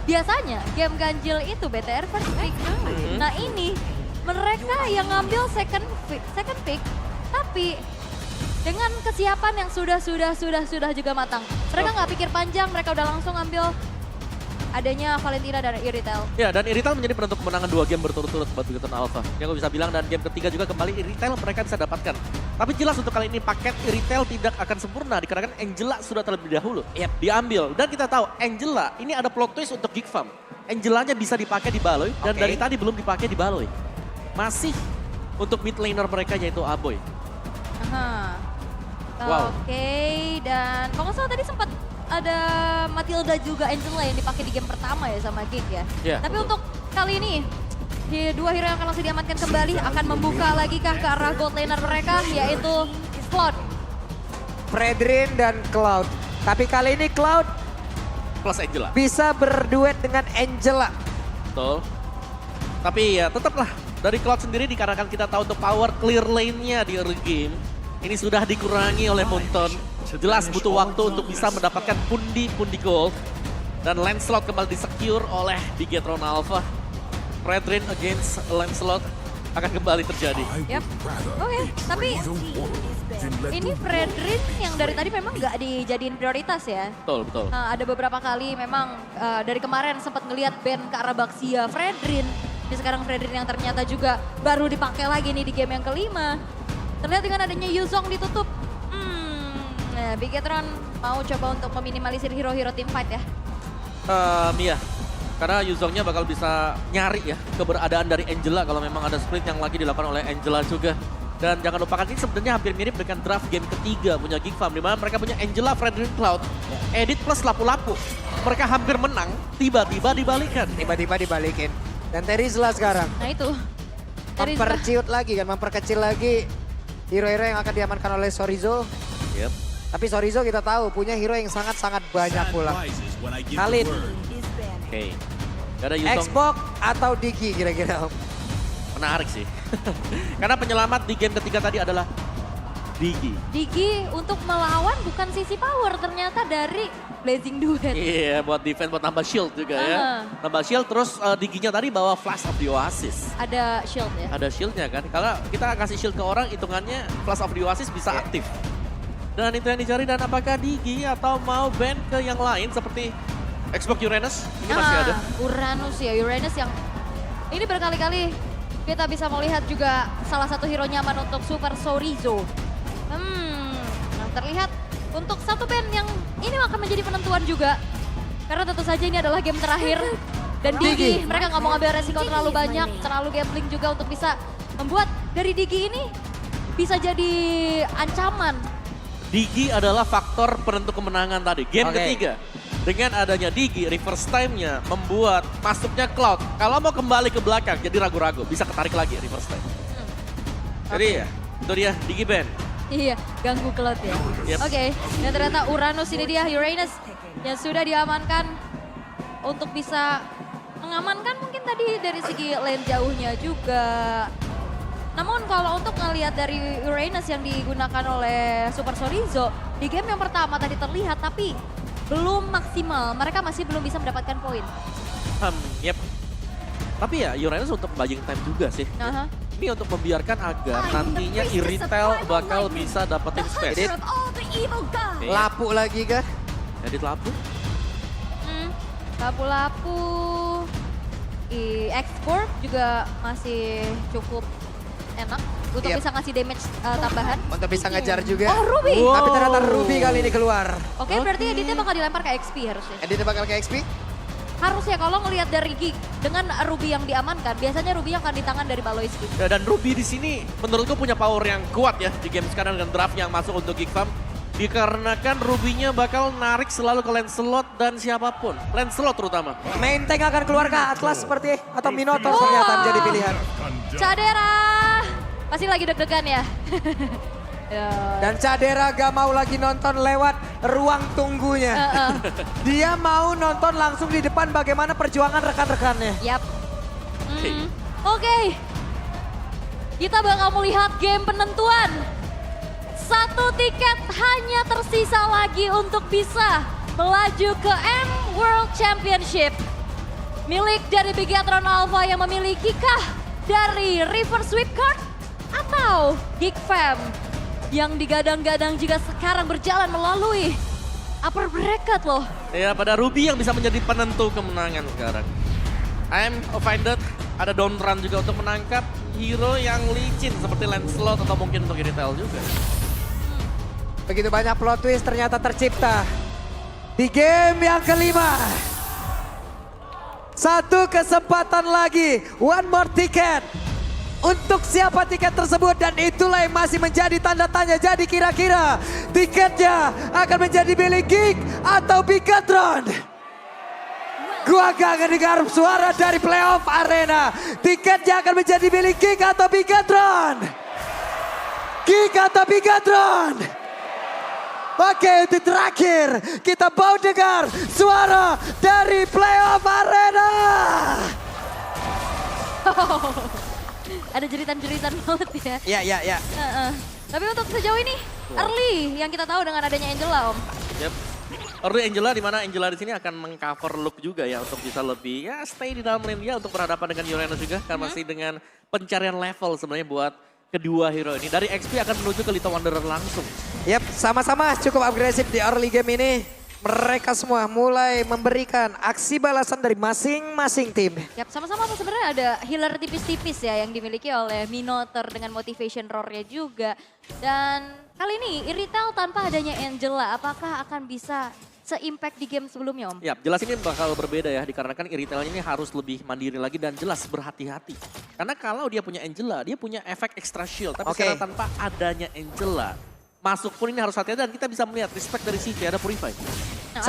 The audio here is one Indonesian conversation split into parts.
biasanya game ganjil itu BTR first pick. Nah ini mereka yang ngambil second pick, tapi dengan kesiapan yang sudah juga matang. Mereka nggak pikir panjang, mereka udah langsung ambil adanya Valentina dan Iritel. Ya, dan Iritel menjadi penentu kemenangan 2 game berturut-turut buat Bigoton Alpha. Yang gue bisa bilang, dan game ketiga juga kembali Iritel mereka bisa dapatkan. Tapi jelas untuk kali ini paket Iritel tidak akan sempurna dikarenakan Angela sudah terlebih dahulu diambil. Dan kita tahu Angela ini ada plot twist untuk Geek Farm. Angelanya bisa dipakai di Baloy dan dari tadi belum dipakai di Baloy. Masih untuk mid laner mereka yaitu Aboy. Wow. Oke, dan kalau nggak salah tadi sempat ada Matilda juga Angela yang dipakai di game pertama ya sama Geek ya. Tapi untuk kali ini, di dua hero yang akan langsung diamankan kembali akan membuka lagi kah ke arah gold laner mereka yaitu Cloud. Fredrin dan Cloud. Tapi kali ini Cloud Plus Angela. bisa berduet dengan Angela. Betul. Tapi ya tetaplah dari Cloud sendiri dikarenakan kita tahu untuk power clear lane-nya di early game. Ini sudah dikurangi oleh Moonton. Jelas butuh waktu untuk bisa mendapatkan pundi-pundi gold. Dan Lancelot kembali di-secure oleh Bigetron Alpha. Fredrin against Lancelot akan kembali terjadi. Yap. Oke, tapi ini Fredrin yang dari tadi memang nggak dijadiin prioritas ya. Betul. Nah, ada beberapa kali memang dari kemarin sempat ngelihat ban ke arah Baxia Fredrin. Jadi sekarang Fredrin yang ternyata juga baru dipakai lagi nih di game yang kelima. Terlihat dengan adanya Yuzong ditutup. Nah, Bigetron mau coba untuk meminimalisir hero-hero team fight ya. Iya. Karena Yuzongnya bakal bisa nyari ya keberadaan dari Angela kalau memang ada split yang lagi dilakukan oleh Angela juga. Dan jangan lupakan ini sebenarnya hampir mirip dengan draft game ketiga punya Geek Farm. Dimana mereka punya Angela, Fredrin, Cloud, Edit plus lapu-lapu. Mereka hampir menang, tiba-tiba dibalikan. Tiba-tiba dibalikin. Dan Terizla sekarang. Nah itu. Memperciut lagi kan, memperkecil lagi hero-hero yang akan diamankan oleh Sorizo. Yep. Tapi Sorizo kita tahu punya hero yang sangat-sangat banyak pula. Khalid, Oke. Gak ada Yuzong. Xbox atau Digi kira-kira Om? Menarik sih. Karena penyelamat di game ketiga tadi adalah Digi. Digi untuk melawan bukan sisi power ternyata dari Blazing Duet. Iya, buat defense, buat nambah shield juga ya. Nambah shield, terus Diginya tadi bawa Flash of the Oasis. Ada shield ya. Ada shieldnya kan. Kalau kita kasih shield ke orang, hitungannya Flash of the Oasis bisa aktif. Dan itu yang dicari, dan apakah Digi atau mau ban ke yang lain seperti Xbox Uranus? Ini masih ada. Uranus ya, Uranus yang ini berkali-kali kita bisa melihat juga salah satu hero nyaman untuk Super Sorizo. Nah terlihat untuk satu band yang ini akan menjadi penentuan juga. Karena tentu saja ini adalah game terakhir. Dan Digi, mereka nggak mau ngambil resiko terlalu banyak, terlalu gambling juga untuk bisa membuat dari Digi ini bisa jadi ancaman. Digi adalah faktor penentu kemenangan tadi. Game ketiga. Dengan adanya Digi, reverse time-nya membuat masuknya Cloud. Kalau mau kembali ke belakang, jadi ragu-ragu. Bisa ketarik lagi reverse time. Jadi ya, itu dia Digi ban. Iya, ganggu Cloud ya. Yep. Oke, dan ternyata Uranus ini dia, Uranus yang sudah diamankan untuk bisa mengamankan mungkin tadi dari segi lane jauhnya juga. Namun kalau untuk ngelihat dari Uranus yang digunakan oleh Super Sorizo, di game yang pertama tadi terlihat tapi belum maksimal. Mereka masih belum bisa mendapatkan poin. Yep. Tapi ya Uranus untuk buying time juga sih. Ini untuk membiarkan agar nantinya Iritel bakal bisa dapetin space. Lapu lagi kah? Edit lapu. Lapu-lapu. Export juga masih cukup enak untuk bisa ngasih damage tambahan. Untuk bisa ngejar juga. Oh, Ruby. Wow. Tapi ternyata Ruby kali ini keluar. Oke, berarti Editnya bakal dilempar ke XP harusnya. Editnya bakal ke XP? Harusnya kalau ngelihat dari Geek dengan Ruby yang diamankan, biasanya Ruby yang akan di tangan dari Baloyski. Ya, dan Ruby di sini menurutku punya power yang kuat ya di game sekarang dengan draft yang masuk untuk Geek Farm. Dikarenakan Ruby-nya bakal narik selalu ke Lancelot dan siapapun. Lancelot terutama. Main tank akan keluar ke Atlas seperti atau Minotaur ternyata menjadi pilihan. Cadera pasti lagi deg-degan ya. Dan Cadera gak mau lagi nonton lewat ruang tunggunya. Dia mau nonton langsung di depan bagaimana perjuangan rekan-rekannya. Yap. Oke. Kita bakal melihat game penentuan. Satu tiket hanya tersisa lagi untuk bisa melaju ke M World Championship. milik dari Bigatron Alpha yang memilikinkah dari River Sweep Card atau Geek Fam yang digadang-gadang jika sekarang berjalan melalui upper bracket loh. Ya, pada Ruby yang bisa menjadi penentu kemenangan sekarang. I'm offended, ada down run juga untuk menangkap hero yang licin seperti Lancelot atau mungkin untuk Irithel juga. Begitu banyak plot twist ternyata tercipta di game yang kelima. Satu kesempatan lagi, one more ticket. Untuk siapa tiket tersebut dan itulah yang masih menjadi tanda tanya. Jadi kira-kira tiketnya akan menjadi milik Geek atau Bigatron? Gua gak akan dengar suara dari playoff arena. Tiketnya akan menjadi milik Geek atau Bigatron? Geek atau Bigatron? Oke, itu terakhir. Kita mau dengar suara dari playoff arena. Ada jeritan-jeritan banget ya. Ya. Tapi untuk sejauh ini early yang kita tahu dengan adanya Angela Om. Yep. Early Angela di mana Angela di sini akan mengcover look juga ya untuk bisa lebih ya stay di dalam lane dia untuk berhadapan dengan Uranus juga kan masih dengan pencarian level sebenarnya buat kedua hero ini. Dari XP akan menuju ke Little Wanderer langsung. Yap, sama-sama cukup agresif di early game ini. Mereka semua mulai memberikan aksi balasan dari masing-masing tim. Yap, sama-sama sebenarnya ada healer tipis-tipis ya yang dimiliki oleh Minotaur dengan motivation roar-nya juga. Dan kali ini Irithel tanpa adanya Angela, apakah akan bisa se-impact di game sebelumnya Om? Ya, jelas ini bakal berbeda ya dikarenakan Irithel ini harus lebih mandiri lagi dan jelas berhati-hati. Karena kalau dia punya Angela, dia punya efek extra shield. Tapi sekarang tanpa adanya Angela, masuk pun ini harus hati-hati dan kita bisa melihat respect dari Siki ada Purify. Nah,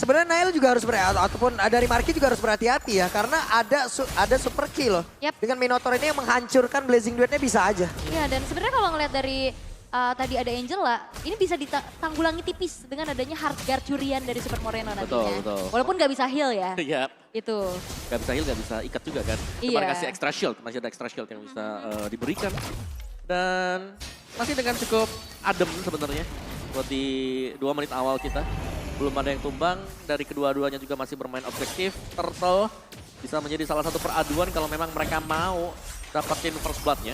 Sebenarnya Nail juga harus ataupun dari Marky juga harus berhati-hati ya karena ada super kill loh. Yep. Dengan Minotaur ini yang menghancurkan Blazing Duet-nya bisa aja. Iya, dan sebenarnya kalau ngelihat dari tadi ada Angela, ini bisa ditanggulangi tipis dengan adanya Heartguard curian dari Super Moreno nantinya. Betul. Walaupun nggak bisa heal ya. Iya. Itu. Gak bisa heal, gak bisa ikat juga kan. Cuma Iya. kasih extra shield, masih ada extra shield yang bisa diberikan. Dan masih dengan cukup adem sebenarnya buat di 2 menit awal kita. Belum ada yang tumbang, dari kedua-duanya juga masih bermain objektif. Turtle bisa menjadi salah satu peraduan kalau memang mereka mau dapetin first blood-nya.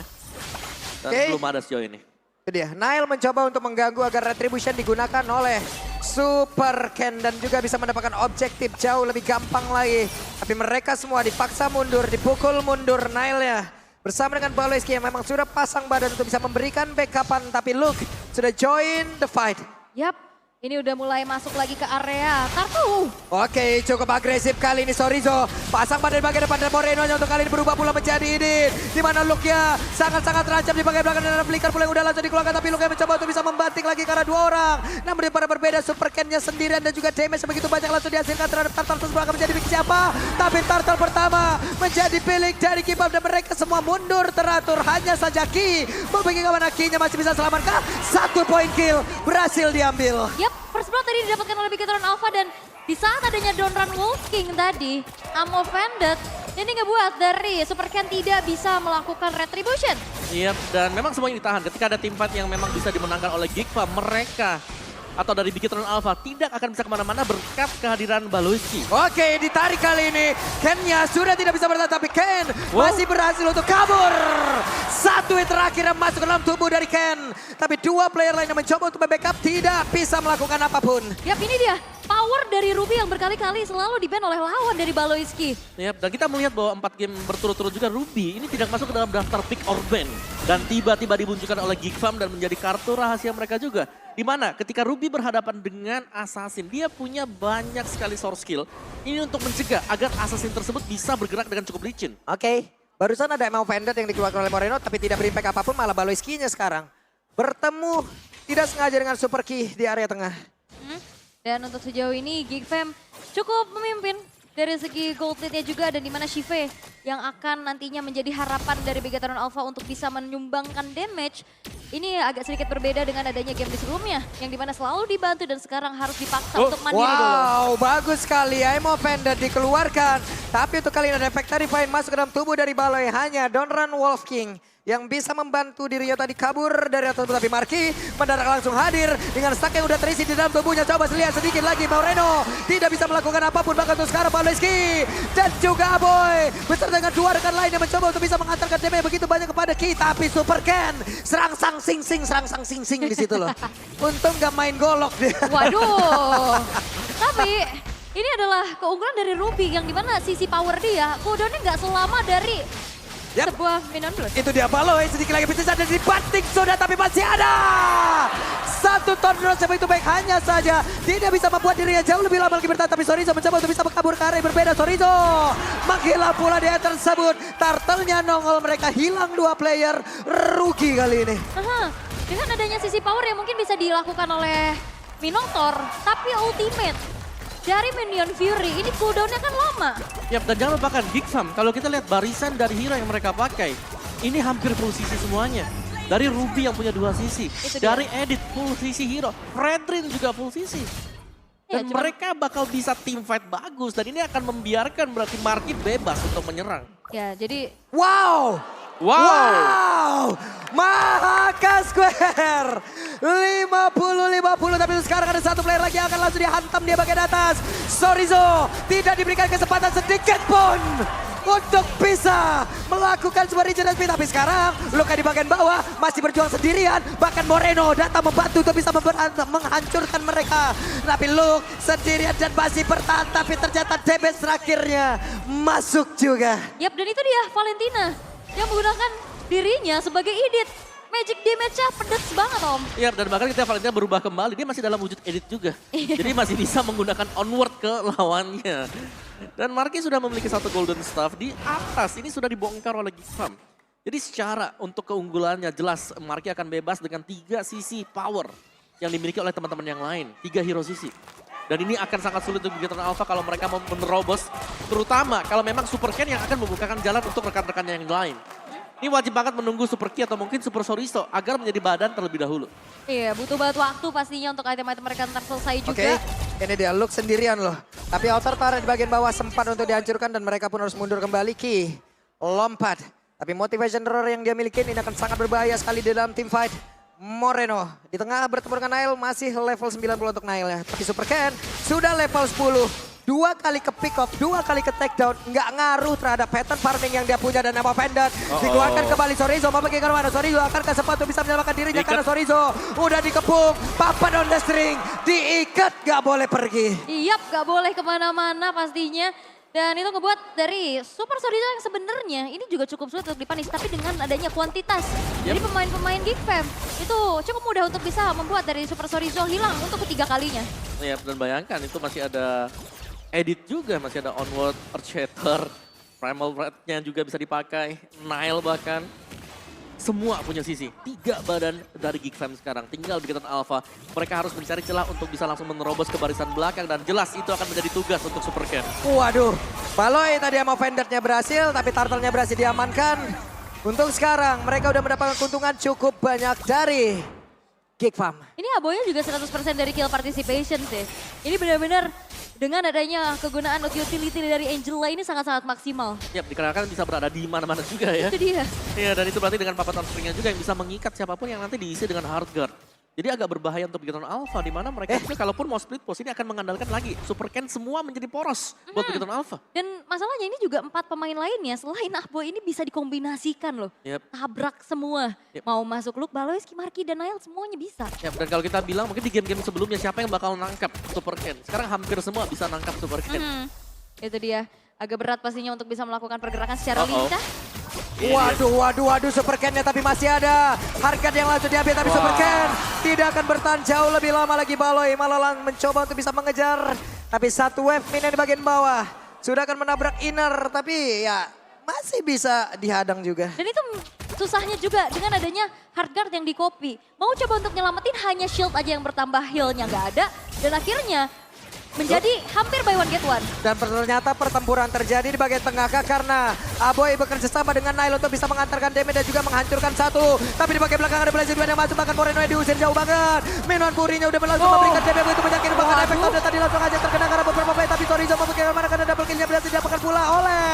Dan belum ada sejauh ini. Itu dia, Nail mencoba untuk mengganggu agar Retribution digunakan oleh Super Ken dan juga bisa mendapatkan objektif jauh lebih gampang lagi. Tapi mereka semua dipaksa mundur, dipukul mundur Nailnya. Bersama dengan Baloiski yang memang sudah pasang badan untuk bisa memberikan backupan. Tapi Luke sudah join the fight. Yap, ini udah mulai masuk lagi ke area Tartu. Oke, cukup agresif kali ini Sorizo. Pasang badan bagian depan dan Moreno-nya untuk kali ini berubah pula menjadi ini. Di mana Luke-nya sangat-sangat terancam di bagian belakang dan ada flicker pula yang udah langsung dikeluarkan. Tapi Luke mencoba untuk bisa membanting lagi karena 2 orang. Namun daripada berbeda Super Ken-nya sendirian dan juga damage begitu banyak langsung dihasilkan terhadap Turtle tersebut akan menjadi milik siapa. Tapi Turtle pertama menjadi milik dari Kipab dan mereka semua mundur teratur. Hanya saja Ki, bagaimana Ki-nya masih bisa selamatkan. 1 point kill berhasil diambil. Yap, first blood tadi didapatkan oleh Bigatron Alpha dan di saat adanya Donran Wolf King tadi, I'm offended. Ini ngebuat dari Super Ken tidak bisa melakukan retribution. Iya, dan memang semuanya ditahan. Ketika ada tim fight yang memang bisa dimenangkan oleh Geekfa, mereka atau dari Bigatron Alpha tidak akan bisa kemana-mana berkat kehadiran Baloiski. Oke, ditarik kali ini. Ken-nya sudah tidak bisa bertahan, tapi Ken masih berhasil untuk kabur. 1 hit terakhir yang masuk ke dalam tubuh dari Ken. Tapi 2 player lain yang mencoba untuk membackup tidak bisa melakukan apapun. Yap, ini dia. Power dari Ruby yang berkali-kali selalu di-ban oleh lawan dari Baloiski. Yap, dan kita melihat bahwa 4 game berturut-turut juga Ruby ini tidak masuk ke dalam daftar pick or ban. Dan tiba-tiba dimunculkan oleh Geekfam dan menjadi kartu rahasia mereka juga. Dimana ketika Ruby berhadapan dengan Assassin, dia punya banyak sekali source skill. Ini untuk mencegah agar Assassin tersebut bisa bergerak dengan cukup licin. Oke, barusan ada MO Vendor yang dikeluarkan oleh Moreno, tapi tidak berimpact apapun, malah Baloiski-nya sekarang bertemu tidak sengaja dengan Super Ki di area tengah. Dan untuk sejauh ini Geek Fam cukup memimpin dari segi gold lead-nya juga dan dimana Shive yang akan nantinya menjadi harapan dari Bigatron Alpha untuk bisa menyumbangkan damage. Ini agak sedikit berbeda dengan adanya game di sebelumnya yang dimana selalu dibantu dan sekarang harus dipaksa untuk mandiri dulu. Wow, bagus sekali. Emo Vendor dikeluarkan. Tapi untuk kali ini ada Factory Fine masuk ke dalam tubuh dari Baloi. Hanya Donran Wolf King yang bisa membantu dirinya tadi kabur dari atas, tapi Marky mendadak langsung hadir dengan stack yang udah terisi di dalam tubuhnya. Coba lihat sedikit lagi, Moreno tidak bisa melakukan apapun bahkan untuk sekarang. Pavlovski dan juga Aboy beserta dengan dua rekan lain yang mencoba untuk bisa mengantarkan damage begitu banyak kepada Ki, tapi Super Ken serang sang sing sing di situ loh. Untung gak main golok dia. Waduh. Tapi ini adalah keunggulan dari Ruby yang dimana sisi power dia cooldownnya nggak selama dari sebuah minion blast. Itu dia Baloy, sedikit lagi bisa ada dibanting sudah, tapi masih ada. Satu Thunderous itu baik, hanya saja tidak bisa membuat dirinya jauh lebih lama lagi bertahan. Tapi Sorizo mencoba untuk bisa kabur ke arah yang berbeda. Sorizo menghilang pula dia tersebut. Turtle-nya nongol, mereka hilang dua player. Rugi kali ini. Dengan adanya sisi power yang mungkin bisa dilakukan oleh Minotaur, tapi ultimate dari Minion Fury ini cooldownnya kan lama. Yap, dan jangan lupakan Geek Fam, kalau kita lihat barisan dari hero yang mereka pakai, ini hampir full sisi semuanya. Dari Ruby yang punya dua sisi, dari Edit full sisi hero, Fredrin juga full sisi. Dan mereka bakal bisa team fight bagus, dan ini akan membiarkan berarti Marky bebas untuk menyerang. Ya, jadi Wow! Mahaka Square 50-50, tapi sekarang ada satu player lagi yang akan langsung dihantam dia bagian atas. Sorizo tidak diberikan kesempatan sedikit pun untuk bisa melakukan sebuah regenerasi, tapi sekarang Luka di bagian bawah masih berjuang sendirian. Bahkan Moreno datang membantu untuk bisa menghancurkan mereka. Tapi Luke sendirian dan masih bertahan, tapi ternyata damage terakhirnya masuk juga. yap, dan itu dia Valentina yang menggunakan dirinya sebagai edit. Magic damage-nya pedes banget Om. Iya, dan bahkan kita Valentina berubah kembali, dia masih dalam wujud edit juga. Jadi masih bisa menggunakan onward ke lawannya. Dan Marky sudah memiliki satu golden staff di atas, ini sudah dibongkar oleh Geek Fam. Jadi secara untuk keunggulannya jelas Marky akan bebas dengan 3 sisi power yang dimiliki oleh teman-teman yang lain. 3 hero sisi. Dan ini akan sangat sulit untuk Geek Alpha kalau mereka mau menerobos. Terutama kalau memang Super Ken yang akan membukakan jalan untuk rekan-rekannya yang lain. Ini wajib banget menunggu Super Ki atau mungkin Super Sorizo agar menjadi badan terlebih dahulu. Iya, butuh banget waktu pastinya untuk item-item mereka ntar selesai juga. Oke, ini dia Luke sendirian loh. Tapi outer tower di bagian bawah sempat untuk dihancurkan dan mereka pun harus mundur kembali. Ki lompat. Tapi motivation roar yang dia miliki ini akan sangat berbahaya sekali di dalam team fight. Moreno di tengah bertemu dengan Nail, masih level 90 untuk Nail ya. Tapi Super Ken sudah level 10. 2 kali ke pick off, 2 kali ke take down. Nggak ngaruh terhadap pattern farming yang dia punya dan nama Pendant. Dikeluarkan kembali Sorizo, mau pergi ke mana? Sorizo akan ke sempat untuk bisa menyelamatkan dirinya karena Sorizo udah dikepung. Papan on the string, diikat gak boleh pergi. Yap, gak boleh kemana-mana pastinya. Dan itu ngebuat dari Super Sorizo yang sebenarnya ini juga cukup sulit untuk dipanis. Tapi dengan adanya kuantitas dari pemain-pemain Geek Fam itu cukup mudah untuk bisa membuat dari Super Sorizo hilang untuk ketiga kalinya. Ya, dan bayangkan itu masih ada edit juga, masih ada onward, Earthshatter, Primal Red-nya juga bisa dipakai, Nile bahkan. Semua punya sisi, 3 badan dari Geek Fam sekarang. Tinggal di Geek Alpha, mereka harus mencari celah untuk bisa langsung menerobos ke barisan belakang. Dan jelas itu akan menjadi tugas untuk Super Ken. Waduh, Baloy tadi sama Vendor-nya berhasil, tapi Turtle-nya berhasil diamankan. Untuk sekarang mereka udah mendapatkan keuntungan cukup banyak dari Geek Fam. Ini Aboynya juga 100% dari kill participation sih. Ini benar-benar dengan adanya kegunaan utility dari Angela ini sangat-sangat maksimal. Yap, dikarenakan bisa berada di mana-mana juga ya. Itu dia. Iya, dan itu berarti dengan papan on-stringnya juga yang bisa mengikat siapapun yang nanti diisi dengan hard guard. Jadi agak berbahaya untuk Bigetron Alpha, di mana mereka juga kalaupun mau split post ini akan mengandalkan lagi Super Ken semua menjadi poros buat Bigetron Alpha. Dan masalahnya ini juga 4 pemain lainnya selain Ahboy ini bisa dikombinasikan loh. Tabrak semua. Mau masuk Luke, Baloy, Marky, dan Nail semuanya bisa. Ya, dan kalau kita bilang mungkin di game-game sebelumnya siapa yang bakal nangkap Super Ken. Sekarang hampir semua bisa nangkap Super Ken. Itu dia. Agak berat pastinya untuk bisa melakukan pergerakan secara lincah. Waduh, Super Ken-nya tapi masih ada. Harkat yang langsung diambil tapi Super Ken tidak akan bertahan jauh lebih lama lagi. Baloy malah mencoba untuk bisa mengejar. Tapi satu wave minion di bagian bawah. Sudah akan menabrak inner tapi ya masih bisa dihadang juga. Dan itu susahnya juga dengan adanya hard guard yang di copy. Mau coba untuk nyelamatin hanya shield aja yang bertambah, heal-nya nggak ada. Dan akhirnya menjadi hampir buy one get one. Dan ternyata pertempuran terjadi di bagian tengah karena Aboy bekerja sama dengan Nail untuk bisa mengantarkan damage dan juga menghancurkan satu. Tapi di bagian belakang ada Blazer yang masuk, bahkan Moreno yang diusir jauh banget. Minuan Purinya udah langsung memberikan damage begitu banyak, bahkan efek tadi langsung aja terkena karena beberapa play. Tapi Sorizo memberikan mana karena double killnya berhasil didapatkan pula oleh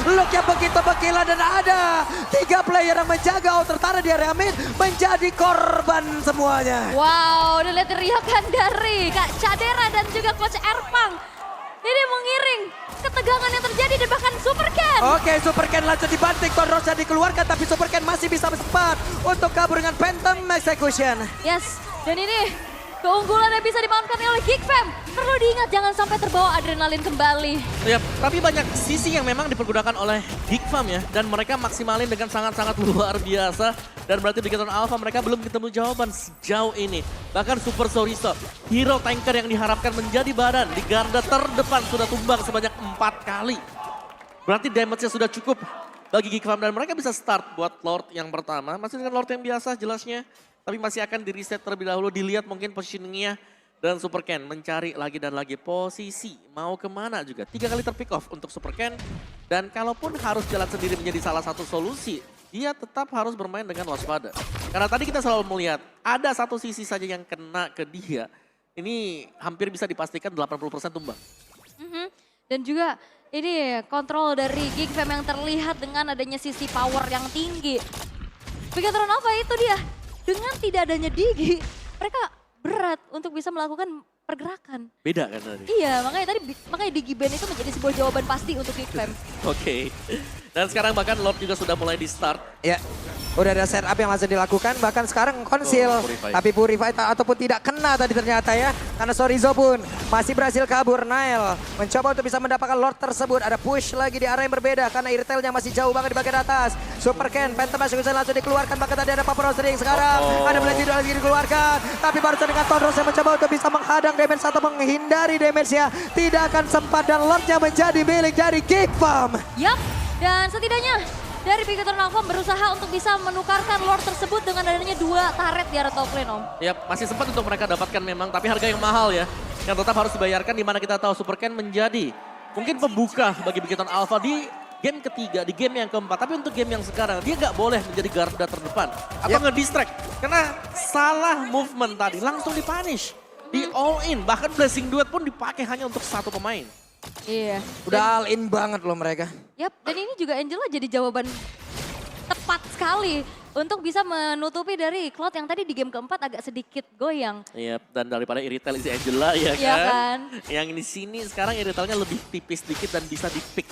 Look yang begitu berkilau dan ada 3 player yang menjaga outer turret di area mid menjadi korban semuanya. Wow, udah lihat teriakan dari Kak Cadera dan juga Coach Erpang. Ini mengiring ketegangan yang terjadi dan bahkan Super Ken. Oke, Super Ken langsung dibanting, Thunderous dikeluarkan tapi Super Ken masih bisa sempat untuk kabur dengan Phantom Execution. Yes, dan ini keunggulan yang bisa dimanfaatkan oleh Geek Fam. Perlu diingat jangan sampai terbawa adrenalin kembali. Yap, tapi banyak sisi yang memang dipergunakan oleh Geek Fam ya. Dan mereka maksimalin dengan sangat-sangat luar biasa. Dan berarti di Keton Alpha mereka belum ketemu jawaban sejauh ini. Bahkan Super Sorizo, hero tanker yang diharapkan menjadi badan di garda terdepan sudah tumbang sebanyak 4 kali. Berarti damage-nya sudah cukup bagi Geek Fam. Dan mereka bisa start buat Lord yang pertama. Masih dengan Lord yang biasa jelasnya. Tapi masih akan di reset terlebih dahulu, dilihat mungkin positioningnya. Dan Super Ken mencari lagi dan lagi posisi, mau kemana juga. 3 kali terpick off untuk Super Ken. Dan kalaupun harus jalan sendiri menjadi salah satu solusi, dia tetap harus bermain dengan waspada. Karena tadi kita selalu melihat, ada satu sisi saja yang kena ke dia. Ini hampir bisa dipastikan 80% tumbang. Dan juga ini kontrol dari Geek Fam yang terlihat dengan adanya sisi power yang tinggi. Bigatron Alpha itu dia. Dengan tidak adanya Digi, mereka berat untuk bisa melakukan pergerakan. Beda kan tadi? Iya, makanya Digi Band itu menjadi sebuah jawaban pasti untuk Geek Fam. Oke. Dan sekarang bahkan Lord juga sudah mulai di start. Ya, udah ada setup yang langsung dilakukan. Bahkan sekarang Conceal. Purify. Tapi Purify ataupun tidak kena tadi ternyata ya. Karena Sorizo pun masih berhasil kabur. Nile mencoba untuk bisa mendapatkan Lord tersebut. Ada push lagi di area yang berbeda. Karena Irtelnya masih jauh banget di bagian atas. Super Ken, Phantom Execution langsung dikeluarkan. Bahkan tadi ada Papa Rosering. Sekarang ada Blade lagi dikeluarkan. Tapi barusan dengan Thunderous yang mencoba untuk bisa menghadang damage atau menghindari damage-nya. Tidak akan sempat dan Lordnya menjadi milik dari Geek Fam. Yap, dan setidaknya dari Bigatron Alpha berusaha untuk bisa menukarkan Lord tersebut dengan adanya 2 turret di area top lane, Om. Yap, masih sempat untuk mereka dapatkan memang, tapi harga yang mahal ya. Yang tetap harus dibayarkan, di mana kita tahu Super Ken menjadi mungkin pembuka bagi Bigatron Alpha di game ketiga, di game yang keempat. Tapi untuk game yang sekarang, dia nggak boleh menjadi garda terdepan. Atau nge-distract. Karena salah movement tadi, langsung dipunish. Di all in, bahkan Blessing Duet pun dipakai hanya untuk 1 pemain. Iya. Udah all in banget loh mereka. Yap, dan ini juga Angela jadi jawaban tepat sekali untuk bisa menutupi dari Cloud yang tadi di game keempat agak sedikit goyang. Iya, dan daripada Iritel isi Angela ya kan. Iya kan? Yang di sini sekarang Iritelnya lebih tipis sedikit dan bisa di-pick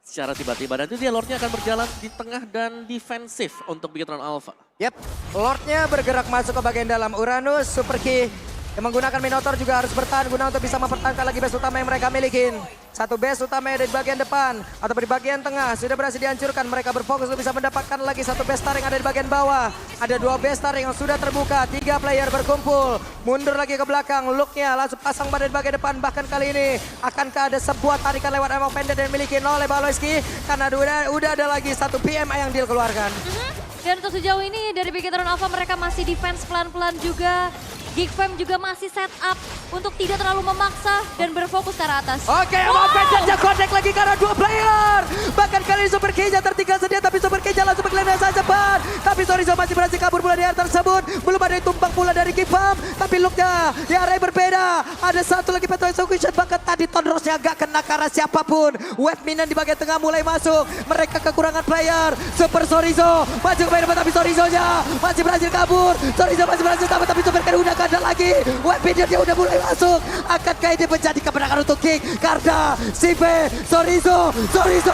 secara tiba-tiba. Dan itu dia Lordnya akan berjalan di tengah dan defensif untuk Bigatron Alpha. Yap, Lordnya bergerak masuk ke bagian dalam. Uranus, Super Key yang menggunakan Minotaur juga harus bertahan guna untuk bisa mempertahankan lagi base utama yang mereka milikin. Satu base utama yang ada di bagian depan atau di bagian tengah sudah berhasil dihancurkan. Mereka berfokus untuk bisa mendapatkan lagi satu base star yang ada di bagian bawah. Ada 2 base star yang sudah terbuka. 3 player berkumpul. Mundur lagi ke belakang. Looknya langsung pasang badan di bagian depan. Bahkan kali ini akankah ada sebuah tarikan lewat ammo pendek yang dimiliki oleh Baloyski. Karena udah ada lagi satu PMI yang dikeluarkan. Dan untuk sejauh ini dari Bigatron Alpha mereka masih defense pelan-pelan juga. Geek Fam juga masih set up untuk tidak terlalu memaksa dan berfokus ke arah atas. Oke, wow. Pendeknya connect lagi karena 2 player. Bahkan kali ini Super Key tertinggal sedia, tapi Super Key langsung bergelandangan sangat cepat. Tapi Sorizo masih berhasil kabur pula di area tersebut. Belum ada yang tumpang pula dari Geek Fam. Tapi looknya di area yang berbeda. Ada satu lagi Phantom Execution. Bahkan tadi Thunderous-nya agak kena karena siapapun. Web minion di bagian tengah mulai masuk. Mereka kekurangan player. Super Sorizo maju ke bagian depan, tapi Sorizo-nya masih berhasil kabur. Sorizo masih berhasil kabur, tapi Super Key udah ada lagi. Web minion dia udah mulai masuk. Akankah ini menjadi kemenangan untuk Geek? Karena Sipe, Sorizo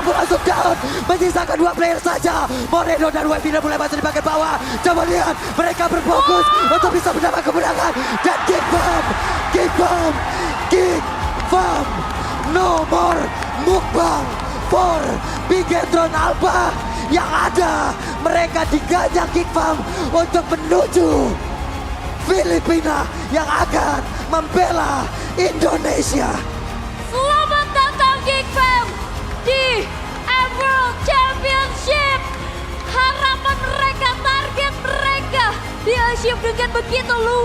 pun langsung down. Menyisakan 2 player saja. Moreno dan Web minion mulai masuk di bagian bawah. Coba lihat, mereka berfokus untuk bisa mendapat kemenangan. Dan Geek Fam, no more mukbang for Bigatron Alpha. Yang ada, mereka digajak Geek Fam untuk menuju Filipina yang akan membela Indonesia. Selamat datang Geek Fam di Emerald Championship. Harapan mereka, target mereka di achieve dengan begitu luas.